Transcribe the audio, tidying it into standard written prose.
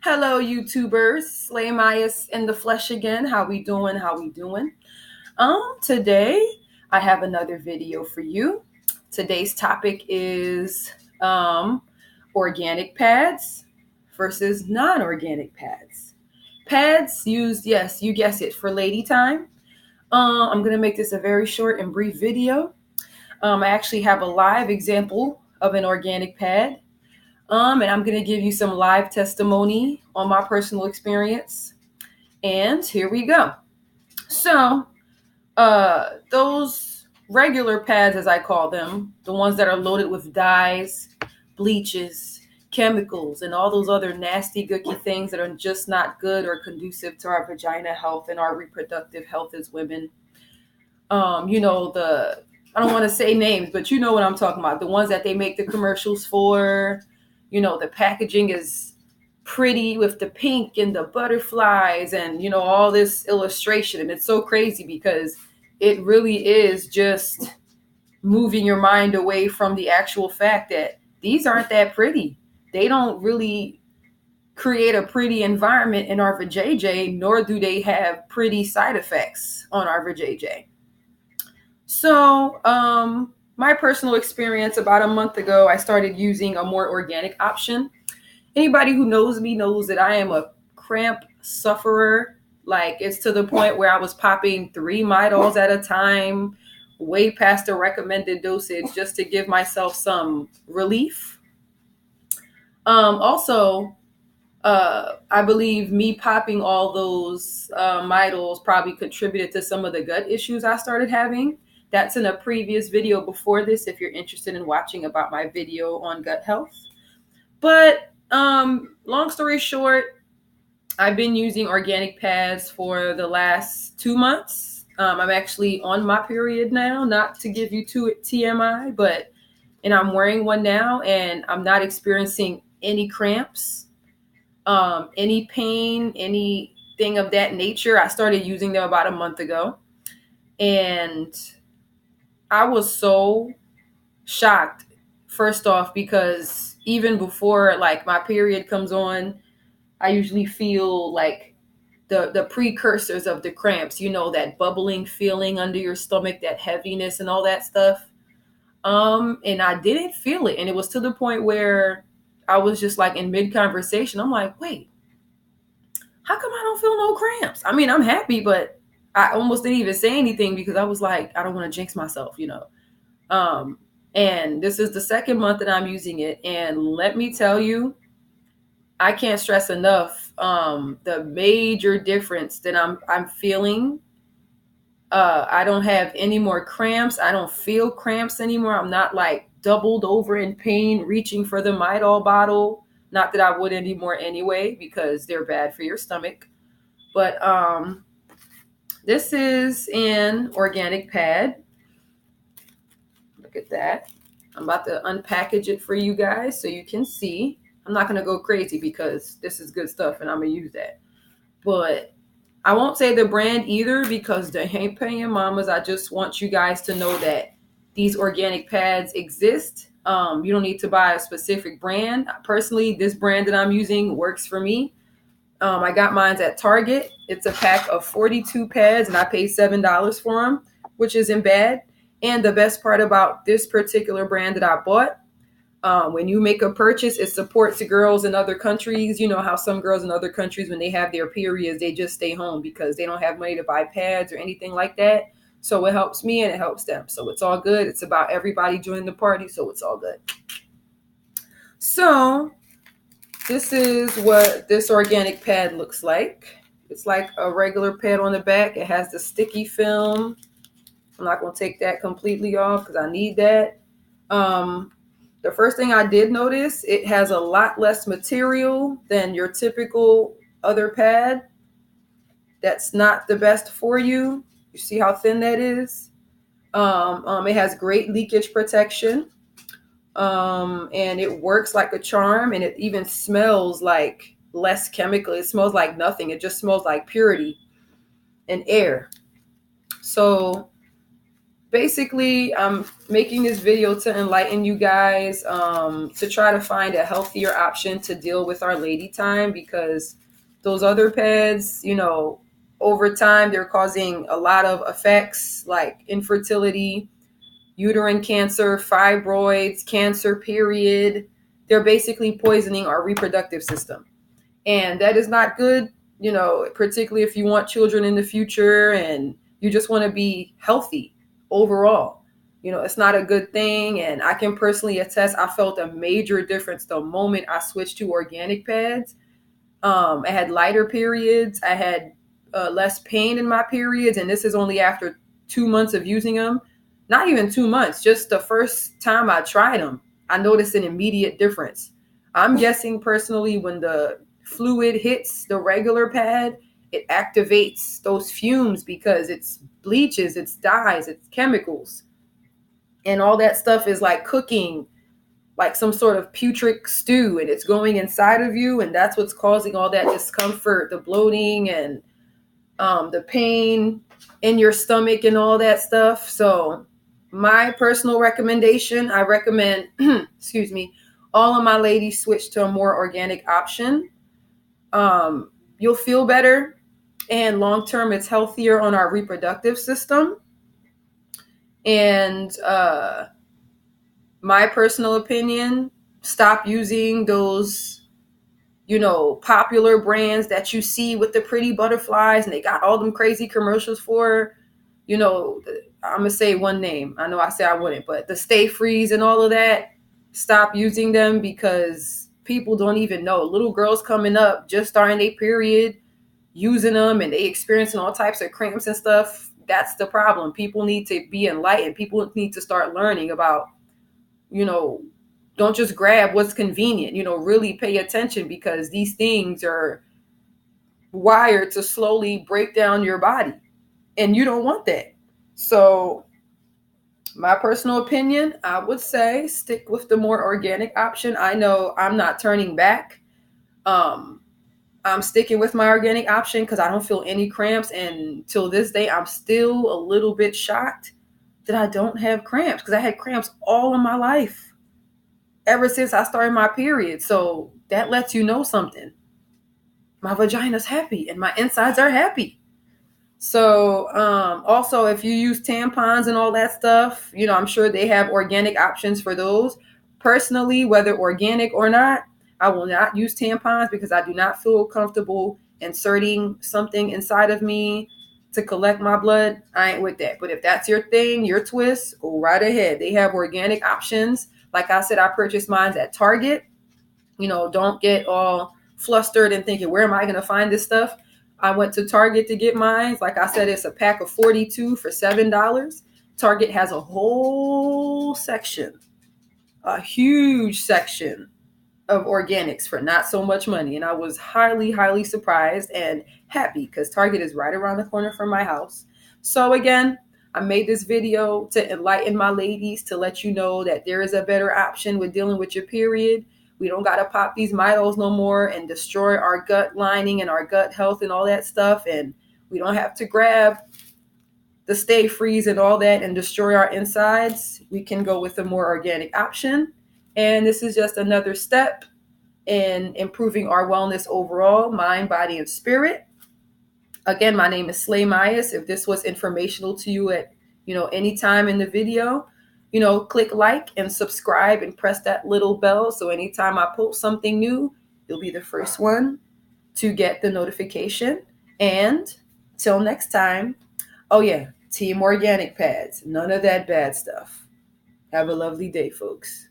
Hello, YouTubers. Slay Myas in the flesh again. How we doing? How we doing? Today I have another video for you. Today's topic is organic pads versus non-organic pads. Pads used, yes, you guessed it, for lady time. I'm gonna make this a very short and brief video. I actually have a live example of an organic pad. And I'm going to give you some live testimony on my personal experience. And here we go. So, those regular pads, as I call them, the ones that are loaded with dyes, bleaches, chemicals, and all those other nasty, gooky things that are just not good or conducive to our vagina health and our reproductive health as women. I don't want to say names, but you know what I'm talking about. The ones that they make the commercials for. The packaging is pretty with the pink and the butterflies and, all this illustration. And it's so crazy because it really is just moving your mind away from the actual fact that these aren't that pretty. They don't really create a pretty environment in our vajayjay, nor do they have pretty side effects on our vajayjay. So, my personal experience about a month ago, I started using a more organic option. Anybody who knows me knows that I am a cramp sufferer. Like, it's to the point where I was popping 3 Midols at a time, way past the recommended dosage, just to give myself some relief. Also, I believe me popping all those Midols probably contributed to some of the gut issues I started having. That's in a previous video before this if you're interested in watching about my video on gut health. But long story short, I've been using organic pads for the last 2 months. I'm actually on my period now, not to give you too TMI, and I'm wearing one now and I'm not experiencing any cramps, any pain, anything of that nature. I started using them about a month ago. And I was so shocked, first off, because even before like my period comes on, I usually feel like the precursors of the cramps, that bubbling feeling under your stomach, that heaviness and all that stuff. And I didn't feel it. And it was to the point where I was just like in mid conversation. I'm like, wait, how come I don't feel no cramps? I mean, I'm happy, but I almost didn't even say anything because I was like, I don't want to jinx myself. Um, and this is the second month that I'm using it. And let me tell you, I can't stress enough the major difference that I'm feeling. I don't have any more cramps. I don't feel cramps anymore. I'm not like doubled over in pain, reaching for the Midol bottle. Not that I would anymore anyway, because they're bad for your stomach. But this is an organic pad. Look at that. I'm about to unpackage it for you guys so you can see. I'm not going to go crazy because this is good stuff and I'm going to use that. But I won't say the brand either because they ain't paying mamas. I just want you guys to know that these organic pads exist. You don't need to buy a specific brand. Personally, this brand that I'm using works for me. I got mine at Target. It's a pack of 42 pads and I paid $7 for them, which isn't bad. And the best part about this particular brand that I bought, when you make a purchase, it supports the girls in other countries. You know how some girls in other countries, when they have their periods, they just stay home because they don't have money to buy pads or anything like that. So it helps me and it helps them. So it's all good. It's about everybody joining the party. So it's all good. So this is what this organic pad looks like. It's like a regular pad on the back. It has the sticky film. I'm not going to take that completely off because I need that. The first thing I did notice, it has a lot less material than your typical other pad. That's not the best for you. You see how thin that is? It has great leakage protection. And it works like a charm, and it even smells like less chemical. It smells like nothing. It just smells like purity and air. So basically, I'm making this video to enlighten you guys, to try to find a healthier option to deal with our lady time, because those other pads, over time, they're causing a lot of effects like infertility, uterine cancer, fibroids, cancer, period. They're basically poisoning our reproductive system. And that is not good, particularly if you want children in the future and you just want to be healthy overall. It's not a good thing. And I can personally attest, I felt a major difference the moment I switched to organic pads. I had lighter periods. I had less pain in my periods. And this is only after 2 months of using them. Not even 2 months, just the first time I tried them, I noticed an immediate difference. I'm guessing personally when the fluid hits the regular pad, it activates those fumes because it's bleaches, it's dyes, it's chemicals. And all that stuff is like cooking like some sort of putrid stew, and it's going inside of you, and that's what's causing all that discomfort, the bloating, and the pain in your stomach and all that stuff. So my personal recommendation, I recommend excuse me, all of my ladies switch to a more organic option. You'll feel better, and long term it's healthier on our reproductive system. And my personal opinion, stop using those popular brands that you see with the pretty butterflies, and they got all them crazy commercials for, I'm gonna say one name. I know I said I wouldn't, but the Stay Freeze and all of that, stop using them, because people don't even know. Little girls coming up, just starting their period, using them, and they experiencing all types of cramps and stuff. That's the problem. People need to be enlightened. People need to start learning about, you know, don't just grab what's convenient, really pay attention, because these things are wired to slowly break down your body, and you don't want that. So my personal opinion, I would say stick with the more organic option. I know I'm not turning back. um I'm sticking with my organic option because I don't feel any cramps, and till this day I'm still a little bit shocked that I don't have cramps, because I had cramps all of my life ever since I started my period. So that lets you know something. My vagina's happy and my insides are happy. So also, if you use tampons and all that stuff, I'm sure they have organic options for those. Personally, whether organic or not, I will not use tampons because I do not feel comfortable inserting something inside of me to collect my blood. I ain't with that. But if that's your thing, your twist, go right ahead. They have organic options. Like I said, I purchased mine at Target. Don't get all flustered and thinking, where am I going to find this stuff? I went to Target to get mine. Like I said, it's a pack of 42 for $7. Target has a whole section, a huge section of organics for not so much money. And I was highly, highly surprised and happy because Target is right around the corner from my house. So again, I made this video to enlighten my ladies, to let you know that there is a better option with dealing with your period. We don't got to pop these Mitos no more and destroy our gut lining and our gut health and all that stuff. And we don't have to grab the Stay Freeze and all that and destroy our insides. We can go with a more organic option. And this is just another step in improving our wellness overall, mind, body, and spirit. Again, my name is Slay Myas. If this was informational to you at any time in the video, click like and subscribe and press that little bell, so anytime I post something new, you'll be the first one to get the notification. And till next time, oh yeah, Team Organic Pads, none of that bad stuff. Have a lovely day, folks.